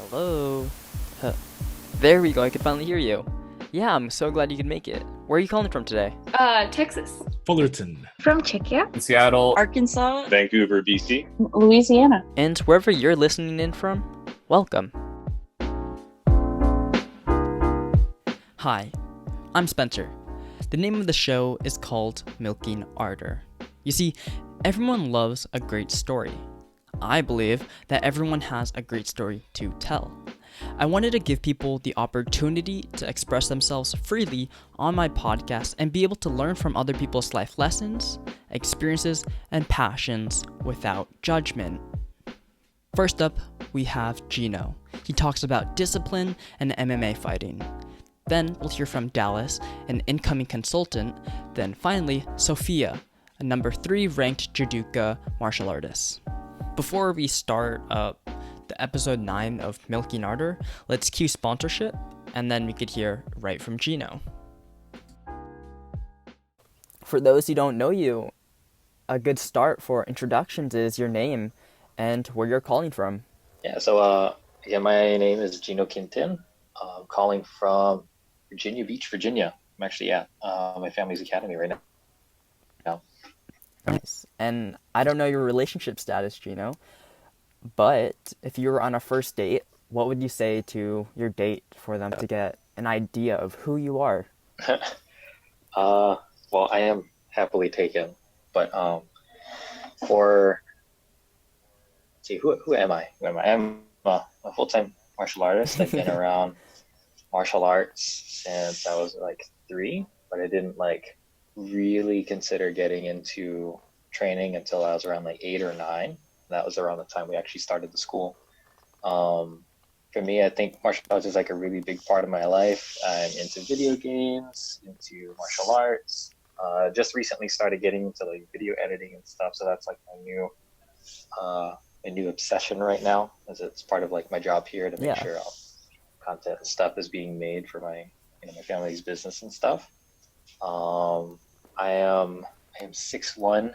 Hello? Huh. There we go, I could finally hear you. Yeah, I'm so glad you could make it. Where are you calling from today? Texas. Fullerton. From Czechia, Seattle, Arkansas, Vancouver, BC. Louisiana. And wherever you're listening in from, welcome. Hi, I'm Spencer. The name of the show is called Milking Ardor. You see, everyone loves a great story. I believe that everyone has a great story to tell. I wanted to give people the opportunity to express themselves freely on my podcast and be able to learn from other people's life lessons, experiences, and passions without judgment. First up, we have Geno. He talks about discipline and MMA fighting. Then we'll hear from Dallas, an incoming consultant. Then finally, Sofia, a number 3 ranked Judoka martial artist. Before we start the episode 9 of Milking Ardor, let's cue sponsorship, and then we could hear right from Geno. For those who don't know you, a good start for introductions is your name and where you're calling from. My name is Geno Quintin. I'm calling from Virginia Beach, Virginia. I'm actually at my family's academy right now. Nice. And I don't know your relationship status, Geno, but if you were on a first date, what would you say to your date for them to get an idea of who you are? Well, I am happily taken, but for who am I? I'm a full-time martial artist. I've been around martial arts since I was like 3, but I didn't really consider getting into training until I was around 8 or 9. That was around the time we actually started the school. For me, I think martial arts is a really big part of my life. I'm into video games, into martial arts. Just recently started getting into video editing and stuff. So that's my new obsession right now, as it's part of my job here to make sure content and stuff is being made for my family's business and stuff. I am 6'1",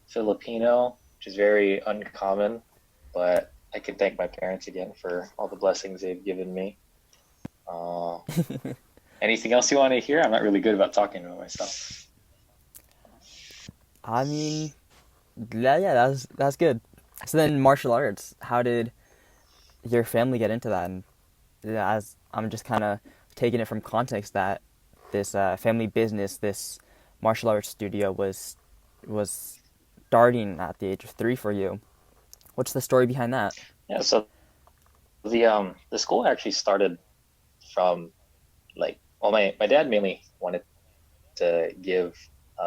Filipino, which is very uncommon, but I can thank my parents again for all the blessings they've given me. Anything else you want to hear? I'm not really good about talking about myself. I mean, yeah, that's good. So then, martial arts, how did your family get into that? And as I'm just kind of taking it from context that this family business, this martial arts studio was starting at the age of 3 for you. What's the story behind that? Yeah, so the school actually started from my dad mainly wanted to give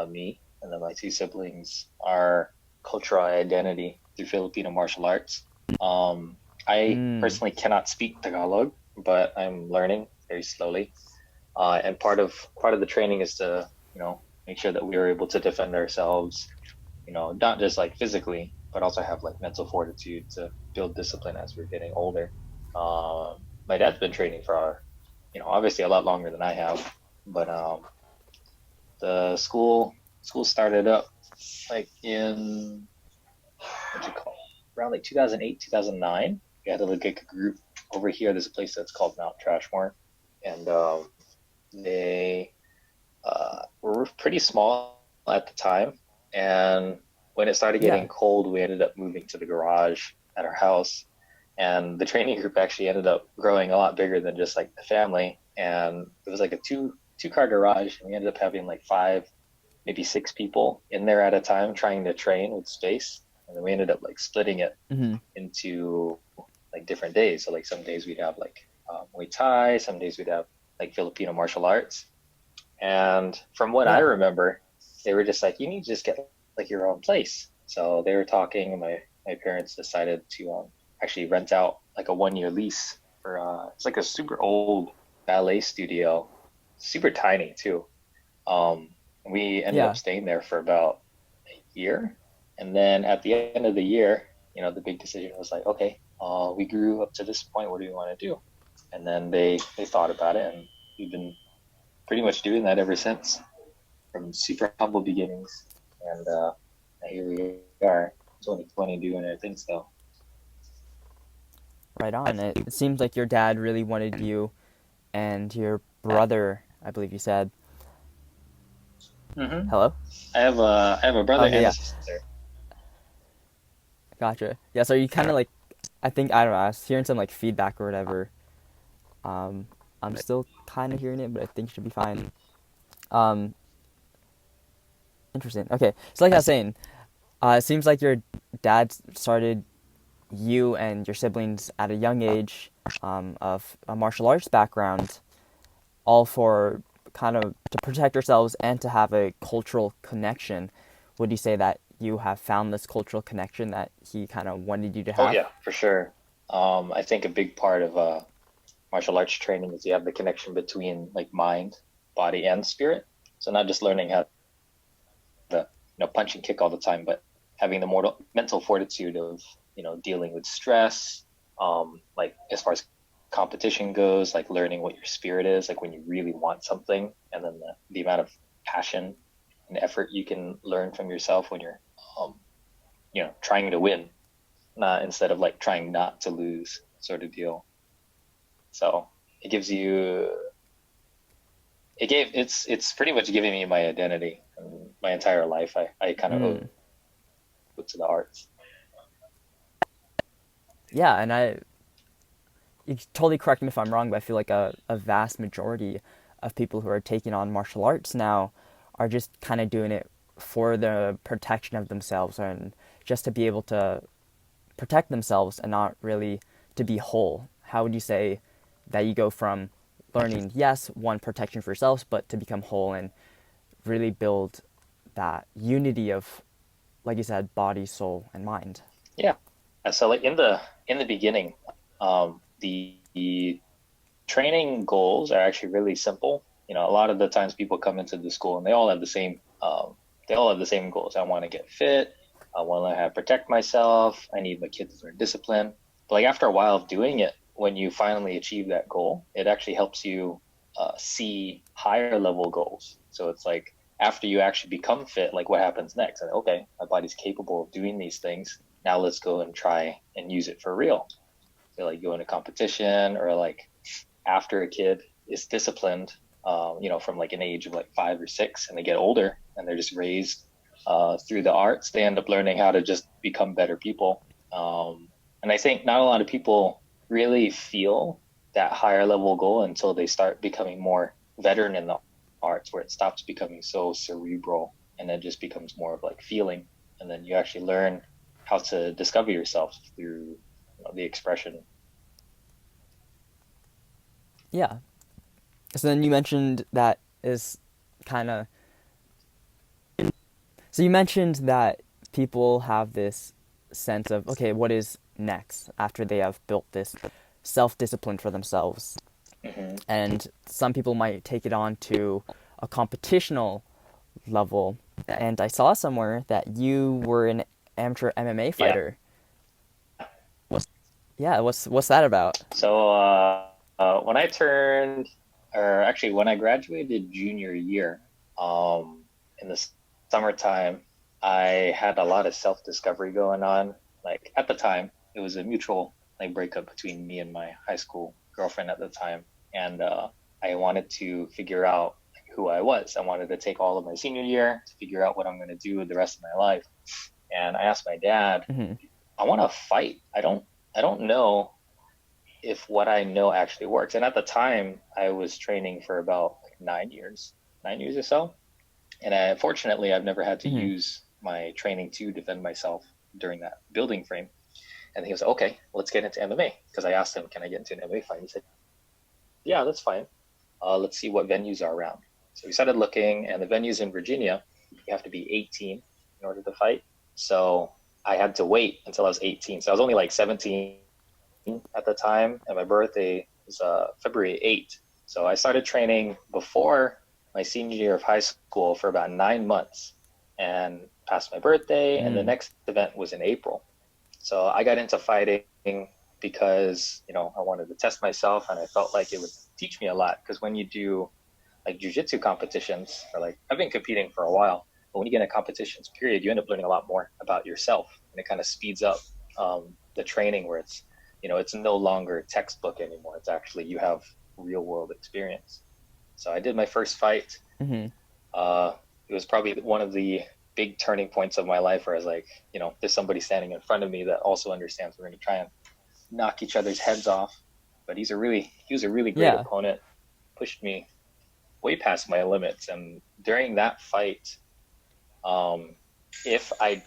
me and then my 2 siblings our cultural identity through Filipino martial arts. I personally cannot speak Tagalog, but I'm learning very slowly. And part of the training is to make sure that we are able to defend ourselves, not just physically, but also have mental fortitude to build discipline as we're getting older. My dad's been training for obviously a lot longer than I have, but the school started up in around 2008, 2009. We had a group over here. There's a place that's called Mount Trashmore, and they were pretty small at the time. And when it started getting cold, we ended up moving to the garage at our house. And the training group actually ended up growing a lot bigger than just the family. And it was a two-car garage. And we ended up having 5, maybe 6 people in there at a time trying to train with space. And then we ended up splitting it into different days. So some days we'd have Muay Thai, some days we'd have Filipino martial arts. And from what I remember, they were just you need to just get your own place. So they were talking, and my parents decided to actually rent out a 1-year lease for it's a super old ballet studio, super tiny too. We ended up staying there for about a year. And then at the end of the year, the big decision was okay, we grew up to this point, what do we want to do? And then they thought about it, and we've been pretty much doing that ever since, from super humble beginnings. And here we are, 2020, doing our thing still. Right on. It seems like your dad really wanted you and your brother, I believe you said. Hmm. Hello? I have a brother Okay, and a yeah. sister. Gotcha. Yeah, so you kind of like, I think, I don't know, I was hearing some like feedback or whatever. Um, I'm still kind of hearing it, but I think it should be fine. Um, Interesting. Okay, so like I was saying, it seems like your dad started you and your siblings at a young age of a martial arts background, all for kind of to protect yourselves and to have a cultural connection. Would you say that you have found this cultural connection that he kind of wanted you to Oh have? yeah, for sure. I think a big part of martial arts training is you have the connection between like mind, body, and spirit. So not just learning how to punch and kick all the time, but having the mental fortitude of dealing with stress, like as far as competition goes, like learning what your spirit is, like when you really want something, and then the amount of passion and effort you can learn from yourself when you're um, trying to win, not instead of like trying not to lose sort of deal. So it gives you it's pretty much giving me my identity and my entire life. I kind of owe Mm. it to the arts. Yeah, and you can totally correct me if I'm wrong, but I feel like a vast majority of people who are taking on martial arts now are just kind of doing it for the protection of themselves and just to be able to protect themselves and not really to be whole. How would you say that you go from learning, yes, one, protection for yourselves, but to become whole and really build that unity of, like you said, body, soul, and mind? Yeah. So like in the beginning, the training goals are actually really simple. A lot of the times people come into the school and they all have the same goals. I want to get fit. I want to learn how to protect myself. I need my kids to learn discipline. But like after a while of doing it, when you finally achieve that goal, it actually helps you see higher level goals. So it's like after you actually become fit, like what happens next? And okay, my body's capable of doing these things. Now let's go and try and use it for real. So like go into competition or like after a kid is disciplined, from like an age of like 5 or 6, and they get older and they're just raised through the arts, they end up learning how to just become better people. And I think not a lot of people really feel that higher level goal until they start becoming more veteran in the arts, where it stops becoming so cerebral and then just becomes more of like feeling. And then you actually learn how to discover yourself through the expression. Yeah. So then you mentioned that is kind of. So you mentioned that people have this sense of, okay, what is next after they have built this self discipline for themselves? Hmm. And some people might take it on to a competitional level. And I saw somewhere that you were an amateur MMA Yeah. fighter. Yeah, what's that about? So when I turned, or actually when I graduated junior year, in the summertime, I had a lot of self-discovery going on. Like at the time, it was a mutual like breakup between me and my high school girlfriend at the time, and I wanted to figure out like, who I was. I wanted to take all of my senior year to figure out what I'm going to do with the rest of my life. And I asked my dad, Hmm. I want to fight. I don't know if what I know actually works. And at the time, I was training for about like 9 years, 9 years or so. And fortunately, I've never had to Hmm. use my training to defend myself during that building frame. And he was like, okay, let's get into MMA. Because I asked him, can I get into an MMA fight? And he said, yeah, that's fine. Let's see what venues are around. So we started looking, and the venues in Virginia, you have to be 18 in order to fight. So I had to wait until I was 18. So I was only like 17 at the time, and my birthday was February 8th. So I started training before my senior year of high school for about 9 months and passed my birthday, and the Mm. next event was in April. So I got into fighting because, I wanted to test myself and I felt like it would teach me a lot. Because when you do like jujitsu competitions, or like I've been competing for a while, but when you get in a competitions period, you end up learning a lot more about yourself, and it kind of speeds up the training where it's it's no longer textbook anymore. It's actually you have real world experience. So I did my first fight. Mm-hmm. Uh, it was probably one of the big turning points of my life where I was like, there's somebody standing in front of me that also understands we're going to try and knock each other's heads off. But he was a really great Yeah. opponent, pushed me way past my limits. And during that fight, if I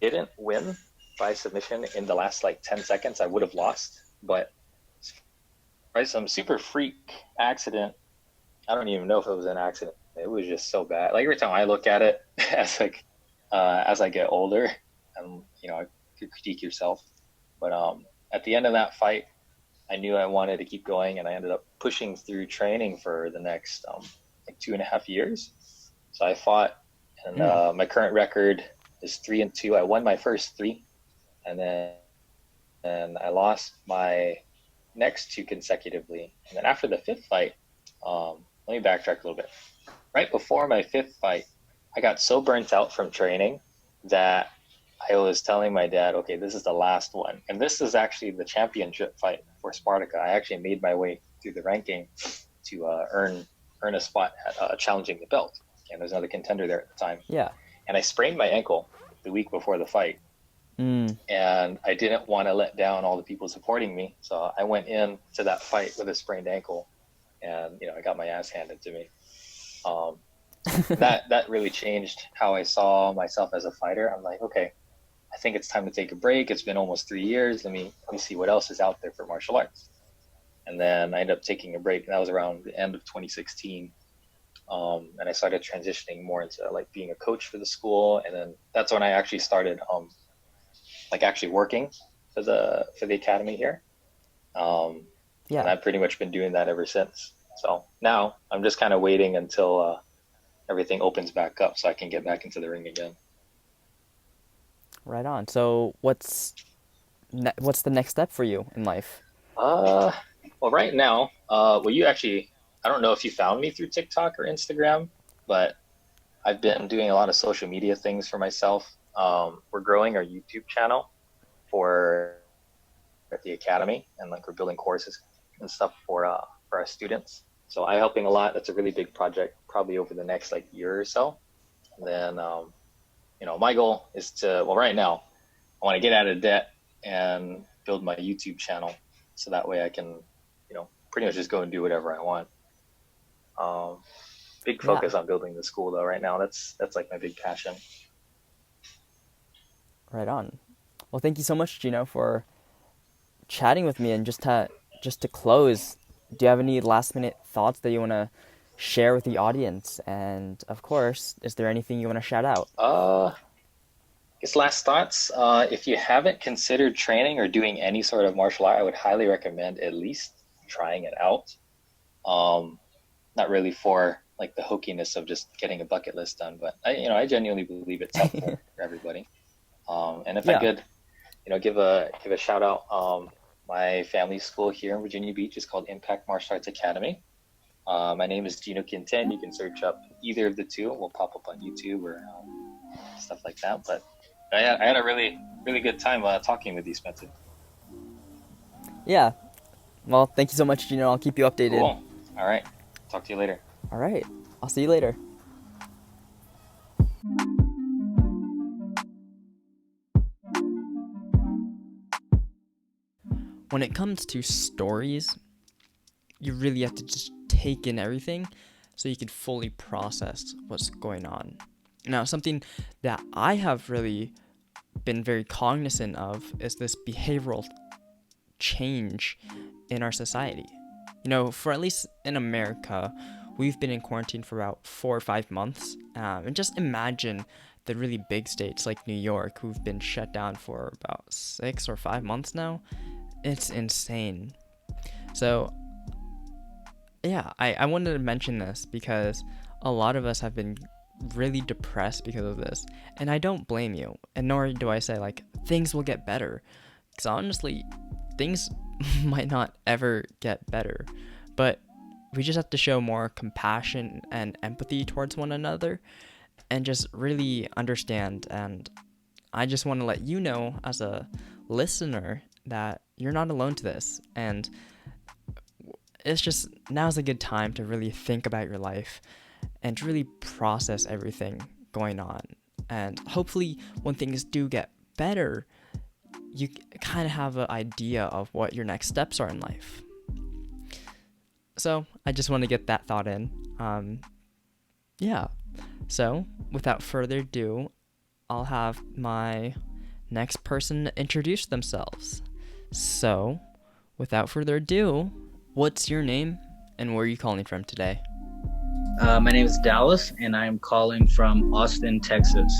didn't win by submission in the last like 10 seconds, I would have lost. But by some super freak accident, I don't even know if it was an accident. It was just so bad. Like every time I look at it as I get older, and I could critique yourself. But at the end of that fight, I knew I wanted to keep going, and I ended up pushing through training for the next like 2.5 years. So I fought, and my current record is 3-2. I won my first three, and then I lost my next two consecutively. And then after the fifth fight, let me backtrack a little bit. Right before my fifth fight, I got so burnt out from training that I was telling my dad, okay, this is the last one. And this is actually the championship fight for Spartaka. I actually made my way through the ranking to earn a spot at challenging the belt. And there's another contender there at the time. Yeah. And I sprained my ankle the week before the fight. And I didn't want to let down all the people supporting me. So I went in to that fight with a sprained ankle, and I got my ass handed to me. That really changed how I saw myself as a fighter. I'm like, okay, I think it's time to take a break. It's been almost 3 years. Let me see what else is out there for martial arts. And then I ended up taking a break. And that was around the end of 2016. And I started transitioning more into like being a coach for the school. And then that's when I actually started like actually working for the academy here. Yeah. And I've pretty much been doing that ever since. So now I'm just kind of waiting until everything opens back up so I can get back into the ring again. Right on. So what's the next step for you in life? Well, right now, you actually, I don't know if you found me through TikTok or Instagram, but I've been doing a lot of social media things for myself. We're growing our YouTube channel at the academy, and like we're building courses and stuff for our students. So I'm helping a lot. That's a really big project, probably over the next like year or so. And then, my goal is to, right now, I want to get out of debt and build my YouTube channel, so that way I can, pretty much just go and do whatever I want. Big focus on building the school though right now. That's like my big passion. Right on. Well, thank you so much, Geno, for chatting with me. And just to close, do you have any last minute thoughts that you want to share with the audience? And of course, is there anything you want to shout out? I guess last thoughts. If you haven't considered training or doing any sort of martial art, I would highly recommend at least trying it out. Not really for like the hokiness of just getting a bucket list done, but I genuinely believe it's helpful for everybody. And if I could, give a shout out, my family school here in Virginia Beach is called Impact Martial Arts Academy. My name is Geno Quinten. You can search up either of the two. We'll pop up on YouTube or stuff like that. But I had a really, really good time talking with you, Spencer. Yeah. Well, thank you so much, Geno. I'll keep you updated. Cool. All right. Talk to you later. All right. I'll see you later. When it comes to stories, you really have to just take in everything so you can fully process what's going on. Now, something that I have really been very cognizant of is this behavioral change in our society. For at least in America, we've been in quarantine for about 4 or 5 months. And just imagine the really big states like New York, who've been shut down for about 6 or 5 months now. It's insane. So, yeah, I wanted to mention this because a lot of us have been really depressed because of this. And I don't blame you. And nor do I say, like, things will get better. Because honestly, things might not ever get better. But we just have to show more compassion and empathy towards one another and just really understand. And I just want to let you know, as a listener, that you're not alone to this. And it's just now's a good time to really think about your life and to really process everything going on. And hopefully, when things do get better, you kind of have an idea of what your next steps are in life. So, I just want to get that thought in. Yeah. So, without further ado, I'll have my next person introduce themselves. So, without further ado, what's your name and where are you calling from today? My name is Dallas, and I'm calling from Austin, Texas.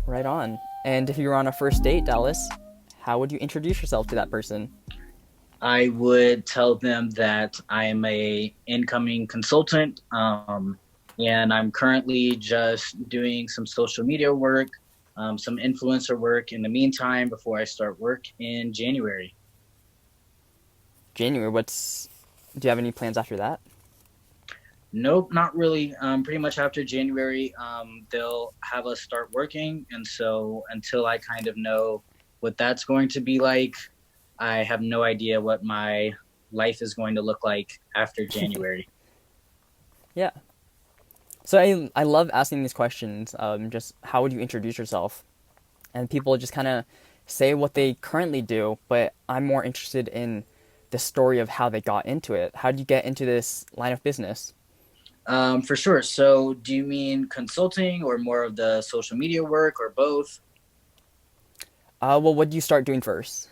Right on. And if you were on a first date, Dallas, how would you introduce yourself to that person? I would tell them that I am a incoming consultant, and I'm currently just doing some social media work, some influencer work in the meantime before I start work in January. January, do you have any plans after that? Nope, not really. Pretty much after January, they'll have us start working. And so until I kind of know what that's going to be like, I have no idea what my life is going to look like after January. Yeah. So I love asking these questions. Just how would you introduce yourself? And people just kind of say what they currently do, but I'm more interested in the story of how they got into it. How did you get into this line of business? For sure. So do you mean consulting or more of the social media work or both? Well, what did you start doing first?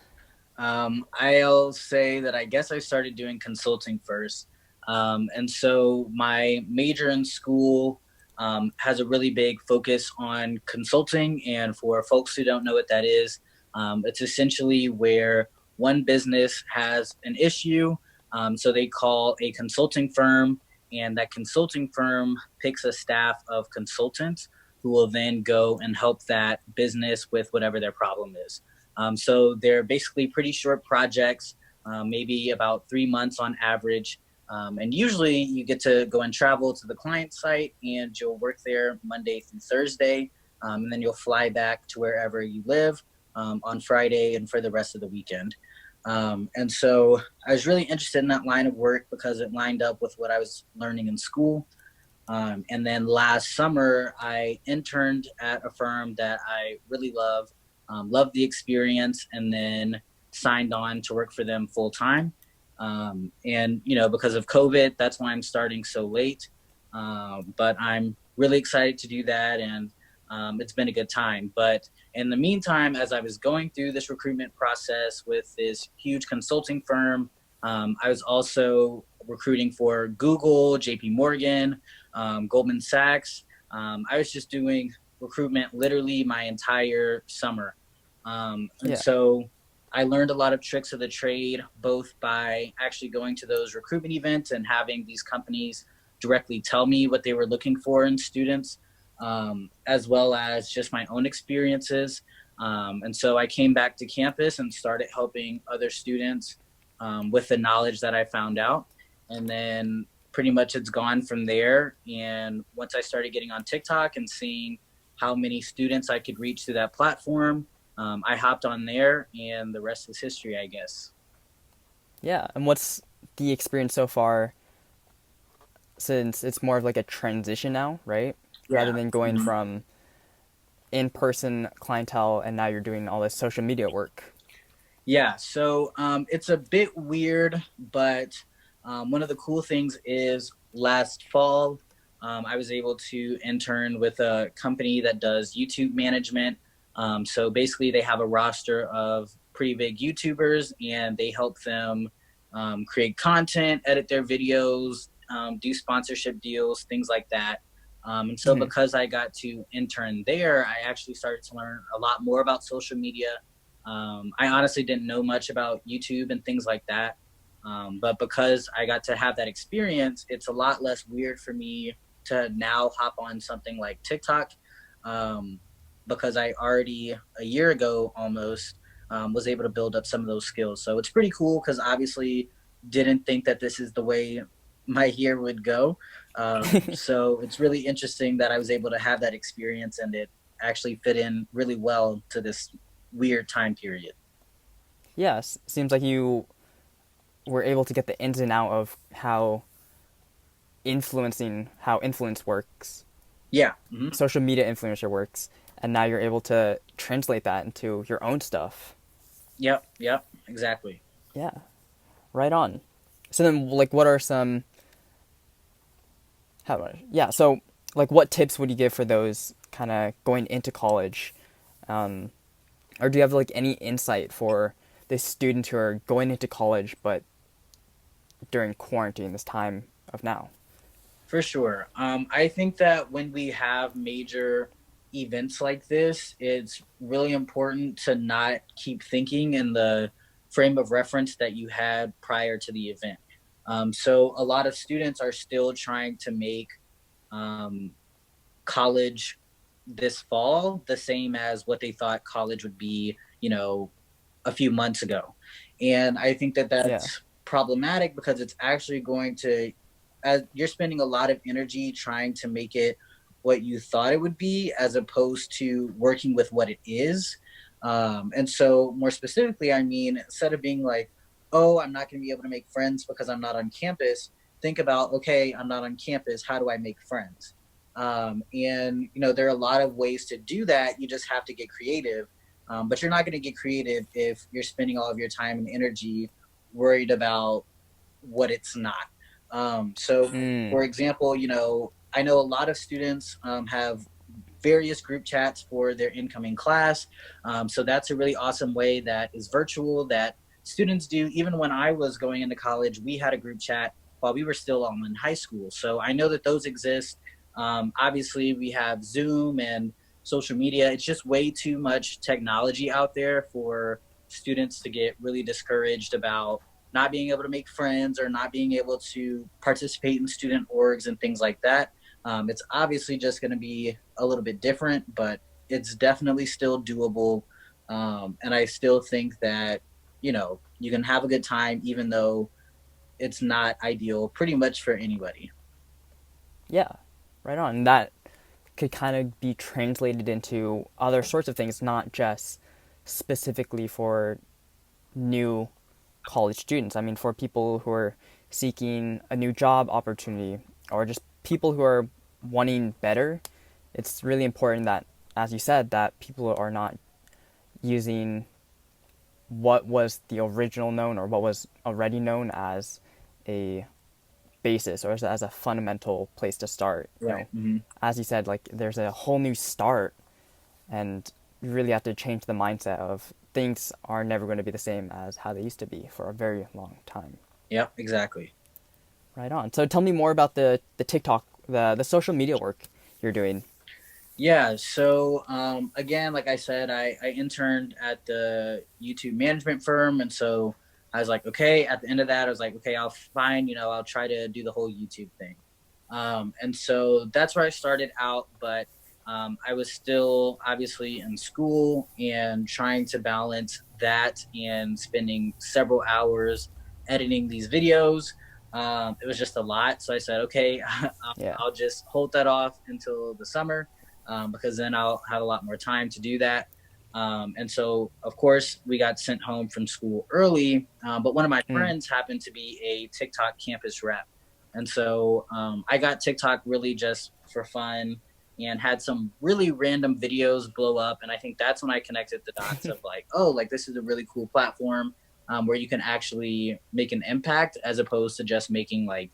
I'll say that I guess I started doing consulting first. And so my major in school has a really big focus on consulting. And for folks who don't know what that is, it's essentially where one business has an issue. So they call a consulting firm, and that consulting firm picks a staff of consultants who will then go and help that business with whatever their problem is. So they're basically pretty short projects, maybe about 3 months on average. And usually you get to go and travel to the client site and you'll work there Monday through Thursday. And then you'll fly back to wherever you live on Friday and for the rest of the weekend. And so I was really interested in that line of work because it lined up with what I was learning in school. And then last summer, I interned at a firm that I really loved the experience, and then signed on to work for them full time. And, because of COVID, that's why I'm starting so late. But I'm really excited to do that, and it's been a good time. But in the meantime, as I was going through this recruitment process with this huge consulting firm, I was also recruiting for Google, JP Morgan, Goldman Sachs. I was just doing recruitment literally my entire summer. And Yeah. so I learned a lot of tricks of the trade, both by actually going to those recruitment events and having these companies directly tell me what they were looking for in students, as well as just my own experiences. And so I came back to campus and started helping other students with the knowledge that I found out. And then pretty much it's gone from there. And once I started getting on TikTok and seeing how many students I could reach through that platform, I hopped on there, and the rest is history, I guess. Yeah. And what's the experience so far, since it's more of like a transition now, right? Rather Yeah. than going Mhm. from in-person clientele and now you're doing all this social media work. Yeah, so it's a bit weird, but one of the cool things is last fall, I was able to intern with a company that does YouTube management. So basically, they have a roster of pretty big YouTubers, and they help them create content, edit their videos, do sponsorship deals, things like that. And so, Hmm. because I got to intern there, I actually started to learn a lot more about social media. I honestly didn't know much about YouTube and things like that. But because I got to have that experience, it's a lot less weird for me to now hop on something like TikTok, um, because I already, a year ago almost, was able to build up some of those skills. So it's pretty cool because obviously didn't think that this is the way my year would go. So it's really interesting that I was able to have that experience, and it actually fit in really well to this weird time period. Yes, seems like you were able to get the ins and out of how influence works, Yeah. Hmm. social media influencer works, and now you're able to translate that into your own stuff. Yep. Yep. Exactly. Yeah, right on. So then, like, what are some how do I, yeah? So, like, what tips would you give for those kind of going into college, um, or do you have like any insight for the students who are going into college but during quarantine this time of now? For sure. I think that when we have major events like this, it's really important to not keep thinking in the frame of reference that you had prior to the event. So a lot of students are still trying to make um, college this fall the same as what they thought college would be, a few months ago. And I think that Yeah. that's problematic because it's actually going to, as you're spending a lot of energy trying to make it what you thought it would be, as opposed to working with what it is. And so, more specifically, I mean, instead of being like, oh, I'm not going to be able to make friends because I'm not on campus, think about, okay, I'm not on campus. How do I make friends? And, there are a lot of ways to do that. You just have to get creative, but you're not going to get creative if you're spending all of your time and energy worried about what it's not. So, Mm. for example, I know a lot of students have various group chats for their incoming class. So that's a really awesome way that is virtual that students do. Even when I was going into college, we had a group chat while we were still all in high school. So I know that those exist. Obviously, we have Zoom and social media. It's just way too much technology out there for students to get really discouraged about not being able to make friends or not being able to participate in student orgs and things like that. It's obviously just going to be a little bit different, but it's definitely still doable. And I still think that, you can have a good time even though it's not ideal pretty much for anybody. Yeah, right on. And that could kind of be translated into other sorts of things, not just specifically for new college students. I mean, for people who are seeking a new job opportunity or just people who are wanting better, it's really important that, as you said, that people are not using what was the original known or what was already known as a basis or as a fundamental place to start. Right. Mm-hmm. As you said, like there's a whole new start, and you really have to change the mindset of things are never going to be the same as how they used to be for a very long time. Yep, exactly. Right on. So tell me more about the TikTok, the social media work you're doing. Yeah, so again, like I said, I interned at the YouTube management firm. And so I was like, okay, at the end of that, I was like, okay, I'll try to do the whole YouTube thing. And so that's where I started out. But I was still obviously in school and trying to balance that and spending several hours editing these videos. It was just a lot. So I said, okay, Yeah. I'll just hold that off until the summer, because then I'll have a lot more time to do that. And so, of course, we got sent home from school early, but one of my Mm. friends happened to be a TikTok campus rep. And so I got TikTok really just for fun and had some really random videos blow up. And I think that's when I connected the dots of like, oh, like this is a really cool platform where you can actually make an impact as opposed to just making like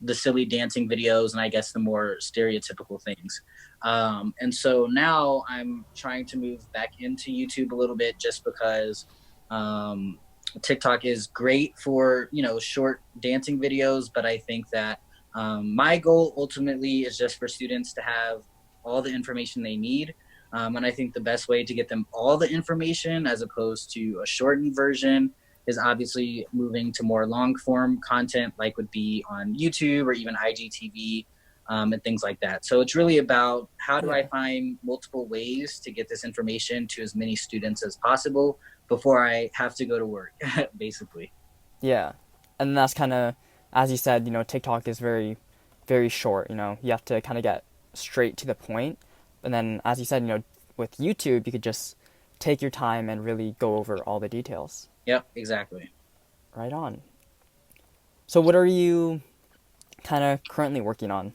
the silly dancing videos and I guess the more stereotypical things. And so now I'm trying to move back into YouTube a little bit just because um, TikTok is great for, short dancing videos. But I think that my goal ultimately is just for students to have all the information they need. And I think the best way to get them all the information as opposed to a shortened version is obviously moving to more long form content like would be on YouTube or even IGTV, and things like that. So it's really about how do I Yeah. find multiple ways to get this information to as many students as possible before I have to go to work, basically. Yeah. And that's kind of, as you said, TikTok is very, very short. You have to kind of get straight to the point. And then, as you said, with YouTube, you could just take your time and really go over all the details. Yep, exactly. Right on. So what are you kind of currently working on?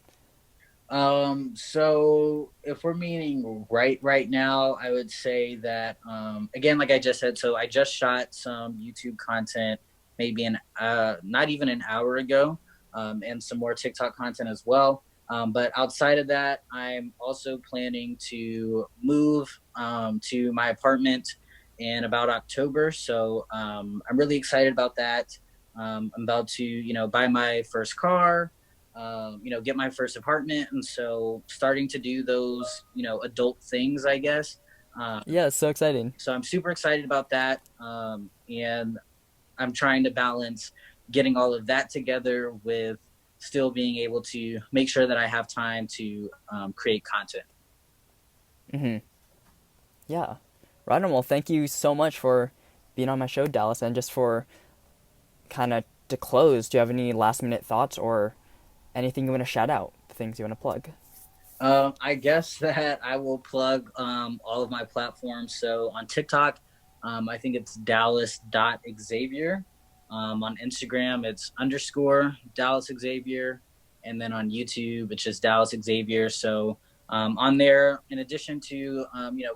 So if we're meaning right now, I would say that again, like I just said, so I just shot some YouTube content maybe an not even an hour ago, and some more TikTok content as well. But outside of that, I'm also planning to move to my apartment in about October. So I'm really excited about that. I'm about to, buy my first car, get my first apartment, and so starting to do those, adult things, I guess. Um, Yeah, it's so exciting. so I'm super excited about that, and I'm trying to balance getting all of that together with still being able to make sure that I have time to create content. Mm-hmm. Yeah. Right on. Well, thank you so much for being on my show, Dallas, and just for kind of to close, do you have any last minute thoughts or anything you want to shout out? Things you want to plug? I guess that I will plug all of my platforms. So on TikTok, I think it's Dallas.Xavier. On Instagram, it's underscore Dallas Xavier. And then on YouTube, it's just Dallas Xavier. So on there, in addition to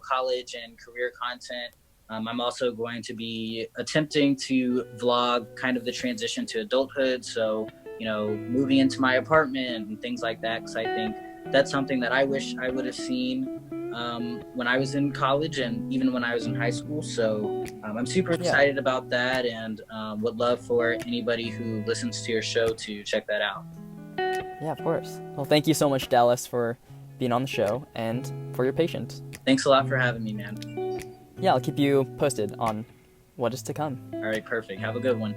college and career content, I'm also going to be attempting to vlog kind of the transition to adulthood. So moving into my apartment and things like that, because I think that's something that I wish I would have seen when I was in college and even when I was in high school. So I'm super Yeah. excited about that, and would love for anybody who listens to your show to check that out. Yeah, of course. Well, thank you so much, Dallas, for being on the show and for your patience. Thanks a lot for having me, man. Yeah, I'll keep you posted on what is to come. All right, perfect. Have a good one.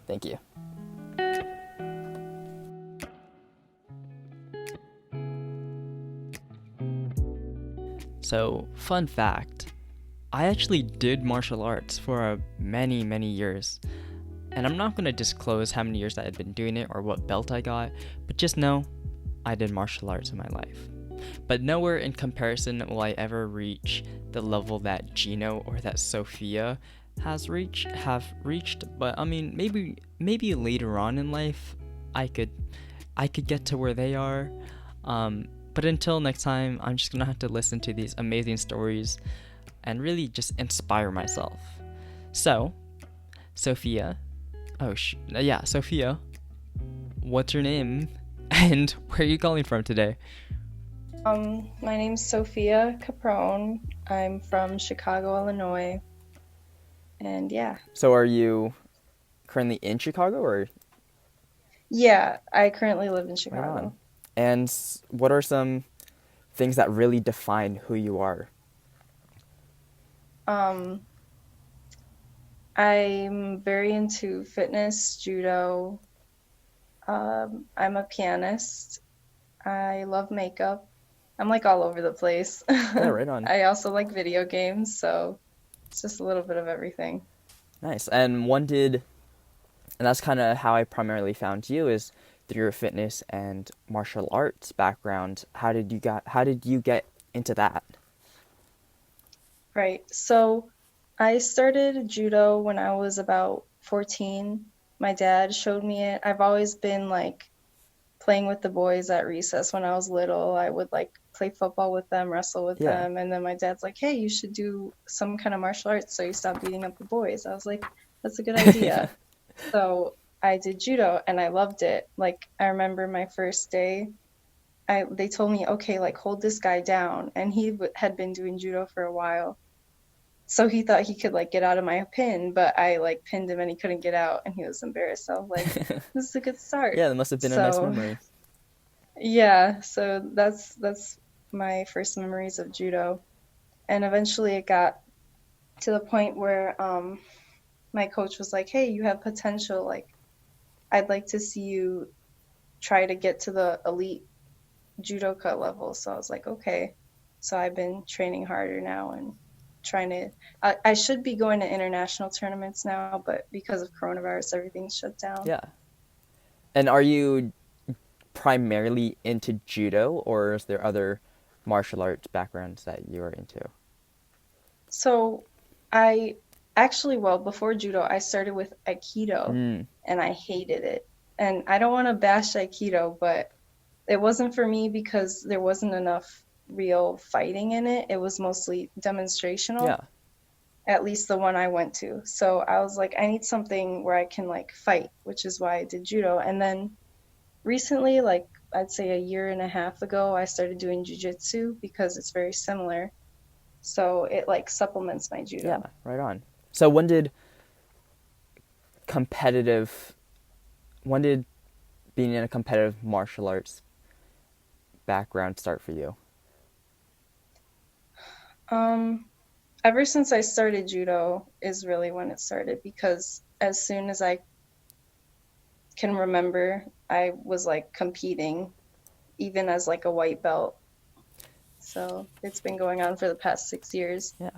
Thank you. So, fun fact, I actually did martial arts for many, many years. And I'm not going to disclose how many years I had been doing it or what belt I got, but just know I did martial arts in my life. But nowhere in comparison will I ever reach the level that Geno or that Sofia have reached. But I mean, maybe later on in life, I could get to where they are. But until next time, I'm just gonna have to listen to these amazing stories and really just inspire myself. So, Sophia, Sophia, what's your name and where are you calling from today? My name's Sofia Caprone. I'm from Chicago, Illinois. And yeah. So, are you currently in Chicago or? Yeah, I currently live in Right on. Chicago. And what are some things that really define who you are? Um, I'm very into fitness, judo. I'm a pianist. I love makeup. I'm like all over the place. Yeah, right on. I also like video games, so it's just a little bit of everything. Nice. And that's kind of how I primarily found you, is through your fitness and martial arts background. How did you get into that? Right. So I started judo when I was about 14. My dad showed me it. I've always been like playing with the boys at recess when I was little. I would like play football with them, wrestle with Yeah. them, and then my dad's like, "Hey, you should do some kind of martial arts so you stop beating up the boys." I was like, "That's a good idea." So I did judo and I loved it. Like I remember my first day, they told me, "Okay, like hold this guy down," and he had been doing judo for a while. So he thought he could like get out of my pin, but I like pinned him and he couldn't get out and he was embarrassed. So I was like, this is a good start. Yeah, that must have been a nice So memory. yeah, so that's my first memories of judo. And eventually it got to the point where my coach was like, "Hey, you have potential. Like I'd like to see you try to get to the elite judoka level." So I was like, "Okay." So I've been training harder now and trying to I should be going to international tournaments now, but because of coronavirus everything's shut down. Yeah. And are you primarily into judo, or is there other martial arts backgrounds that you are into? So I Actually, well, before judo, I started with Aikido Mm, and I hated it. And I don't want to bash Aikido, but it wasn't for me because there wasn't enough real fighting in it. It was mostly demonstrational, yeah. at least the one I went to. So I was like, I need something where I can like fight, which is why I did judo. And then recently, like I'd say a year and a half ago, I started doing jujitsu because it's very similar. So it like supplements my Yeah, judo. right on. So competitive, when did being in a competitive martial arts background start for you? Um, Ever since I started judo is really when it started because as soon as I can remember, I was like competing even as like a white belt. So it's been going on for the past 6 years. Yeah.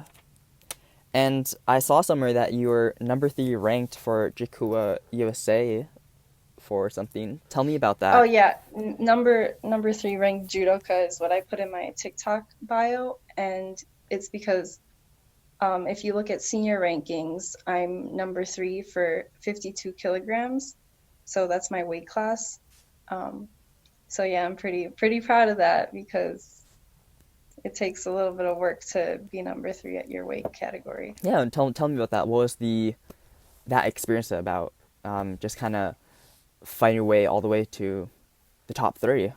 And I saw somewhere that you were number 3 ranked for Jikua USA for something. Tell me about Oh that. yeah, number 3 ranked judoka is what I put in my TikTok bio, and it's because if you look at senior rankings, I'm number 3 for 52 kilograms, so that's my weight class. Um, so yeah, I'm pretty proud of that because it takes a little bit of work to be number 3 at your weight category. Yeah, and tell me about that. What was that experience about? Just kind of fighting your way all the way to the top 3.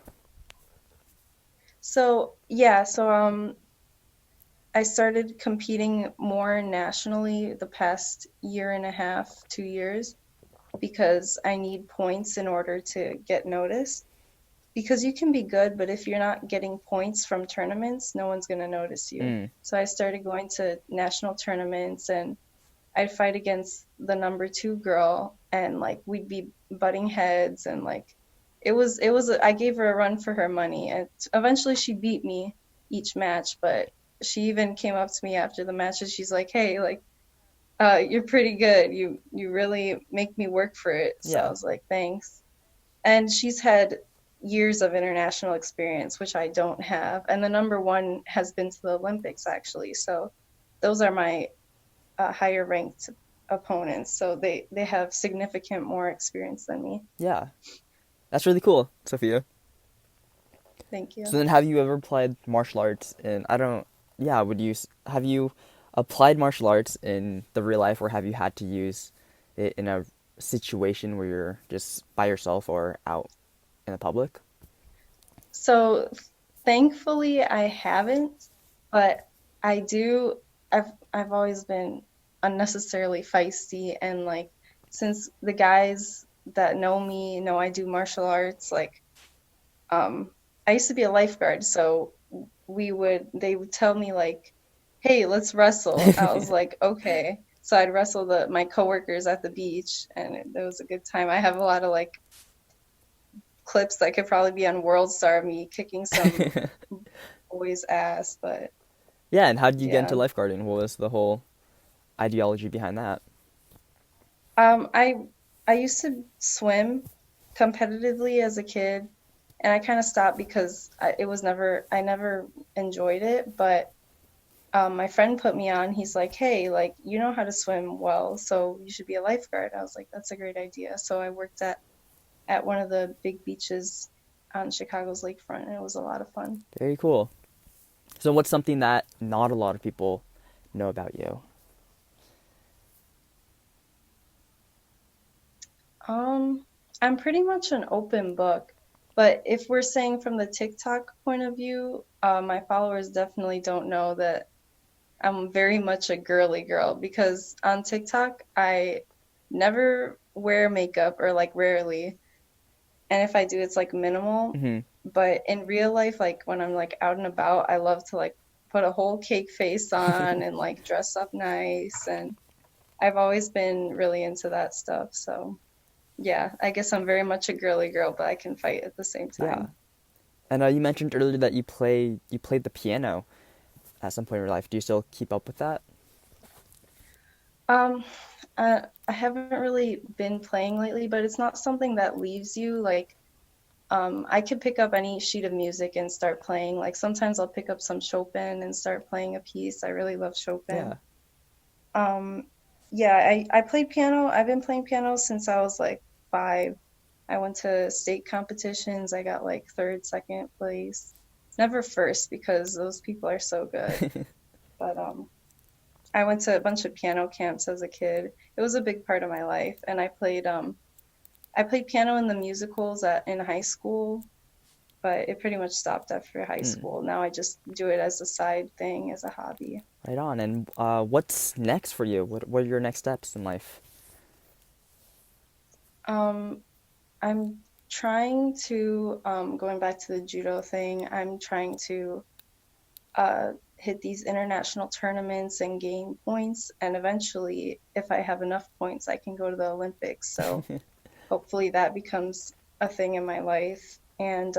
So yeah, I started competing more nationally the past year and a half, 2 years, because I need points in order to get noticed. Because you can be good, but if you're not getting points from tournaments, no one's going to notice you. Mm. So I started going to national tournaments and I'd fight against the number 2 girl and like we'd be butting heads and like I gave her a run for her money and eventually she beat me each match, but she even came up to me after the match and she's like, "Hey, like you're pretty good. You really make me work for it." So I Yeah. was like, "Thanks." And she's had years of international experience, which I don't have. And the number 1 has been to the Olympics actually. So those are my higher ranked opponents. So they have significant more experience than me. Yeah. That's really cool, Sophia. Thank So you. then have you ever applied martial arts in, I don't, yeah, have you applied martial arts in the real life, or have you had to use it in a situation where you're just by yourself or out in the public? So thankfully I haven't, but I do I've always been unnecessarily feisty and like since the guys that know me know I do martial arts, like um I used to be a lifeguard, so they would tell me like, "Hey, let's wrestle." I was like, "Okay." So I'd wrestle my coworkers at the beach and it was a good time. I have a lot of like clips that could probably be on World Star of me kicking some boy's ass, but Yeah, and how did you get into yeah. lifeguarding? What was the whole ideology behind that? Um, I I used to swim competitively as a kid, and I kind of stopped because I never enjoyed it. But my friend put me on. He's like, "Hey, like you know how to swim well, so you should be a lifeguard." I was like, "That's a great idea." So I worked at one of the big beaches on Chicago's lakefront, and it was a lot of fun. Very cool. So what's something that not a lot of people know about you? Um, I'm pretty much an open book, but if we're saying from the TikTok point of view, my followers definitely don't know that I'm very much a girly girl because on TikTok, I never wear makeup or like rarely. And if I do, it's like minimal. Hmm. But in real life, like when I'm like out and about, I love to like put a whole cake face on and like dress up nice. And I've always been really into that stuff. So yeah, I guess I'm very much a girly girl, but I can fight at the same Yeah. time. And you mentioned earlier that you played the piano at some point in your life. Do you still keep up with that? Um, I haven't really been playing lately, but it's not something that leaves you. Like, I could pick up any sheet of music and start playing. Like sometimes I'll pick up some Chopin and start playing a piece. I really love Chopin. Yeah. Um, Yeah, I played piano. I've been playing piano since I was like 5. I went to state competitions. I got like third, second place. Never first because those people are so good. But I went to a bunch of piano camps as a kid. It was a big part of my life, and I played piano in the musicals in high school, but it pretty much stopped after high school. Now I just do it as a side thing, as a hobby. Right on. And what's next for you? What are your next steps in life? I'm trying to, going back to the judo thing, I'm trying to hit these international tournaments and gain points. And eventually, if I have enough points, I can go to the Olympics. So hopefully that becomes a thing in my life. And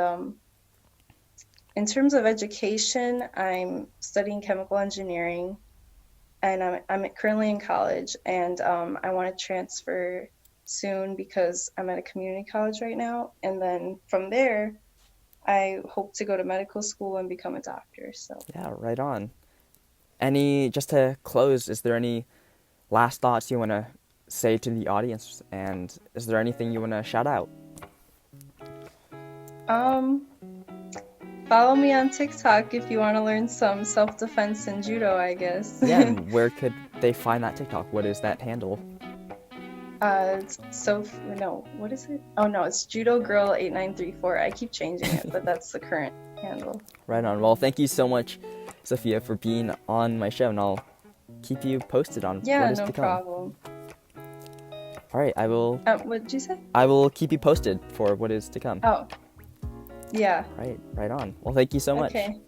in terms of education, I'm studying chemical engineering, and I'm currently in college, and I want to transfer soon because I'm at a community college right now. And then from there, I hope to go to medical school and become a doctor. So Yeah, right on. Just to close, is there any last thoughts you want to say to the audience? And is there anything you want to shout out? follow me on TikTok if you want to learn some self-defense and judo, I guess. Yeah, and where could they find that TikTok? What is that handle? What is it? Oh no, it's Judo Girl 8934. I keep changing it, but that's the current handle. Right on. Well, thank you so much, Sophia, for being on my show, and I'll keep you posted on what is to come. Yeah, no problem. All right, I will. What did you say? I will keep you posted for what is to come. Oh, yeah. Right on. Well, thank you so much. Okay.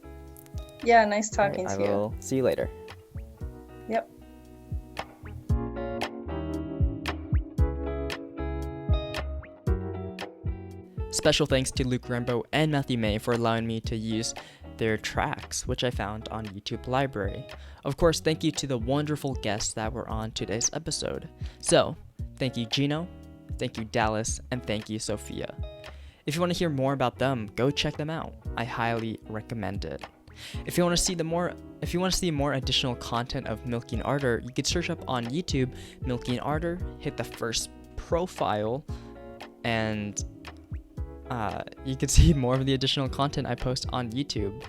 Yeah, nice talking to you. I will see you later. Yep. Special thanks to Lukerembo and Mathew May for allowing me to use their tracks, which I found on YouTube Library. Of course, thank you to the wonderful guests that were on today's episode. So, thank you Geno, thank you Dallas, and thank you Sofia. If you want to hear more about them, go check them out. I highly recommend it. If you want to see more additional content of Milking Ardor, you could search up on YouTube Milking Ardor, hit the first profile, and you can see more of the additional content I post on YouTube.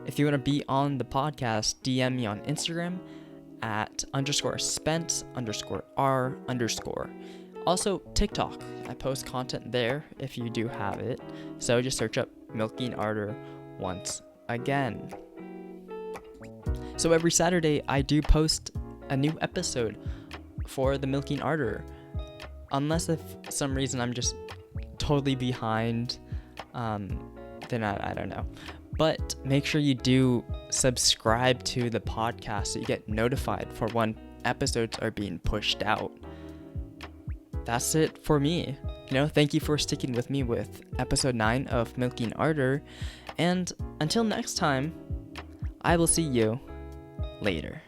If you want to be on the podcast, DM me on Instagram at _Spence_R_. Also, TikTok. I post content there if you do have it. So just search up Milking Ardor once again. So every Saturday, I do post a new episode for the Milking Ardor. Unless if some reason I'm just totally behind, then I don't know. But make sure you do subscribe to the podcast so you get notified for when episodes are being pushed out. That's it for me. Thank you for sticking with me with episode 9 of Milking Ardor. And until next time, I will see you later.